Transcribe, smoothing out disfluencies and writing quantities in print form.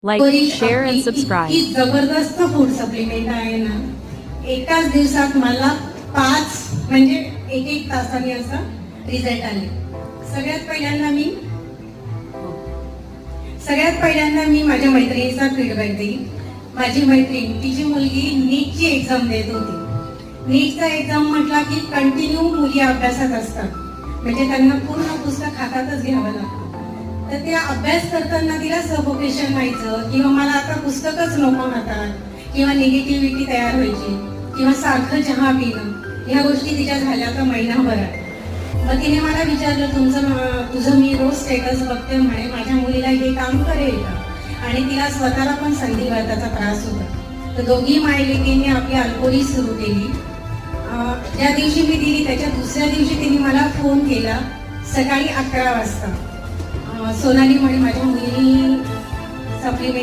Like, share and subscribe. ही जबरदस्त food supplement आहे ना, एकाच दिवसात मला 5 म्हणजे एक तासाने असा रिझल्ट आले. सगळ्यात पहिल्यांदा मी माझ्या मैत्रिणीचा फीडबॅक देईल. माझी मैत्रीण तिची मुलगी नीटची एक्झाम देत होती. नीटचा एक्झाम म्हटला की कंटिन्यू मुली अभ्यासात असतात, म्हणजे त्यांना पूर्ण पुस्तक हातातच घ्यावं लागतं. तर त्या अभ्यास करताना तिला सफोकेशन व्हायचं, किंवा मला आता पुस्तकच नको हातात, किंवा निगेटिव्हिटी तयार व्हायची, किंवा सारखं चहा पिणं, ह्या गोष्टी तिच्या झाल्या तर महिनाभरात. मग तिने मला विचारलं, तुझं मी रोज स्टेटस बघते म्हणे, माझ्या मुलीला हे काम करेल का? आणि तिला स्वतःला पण संधिवाताचा त्रास होता. तर दोघी मायलेकींनी आपली अल्कोहोली सुरू केली. ज्या दिवशी मी दिली त्याच्या दुसऱ्या दिवशी तिने मला फोन केला सकाळी 11 वाजता. सोनाली म्हणे, माझ्या मुलीने सप्लिमेंट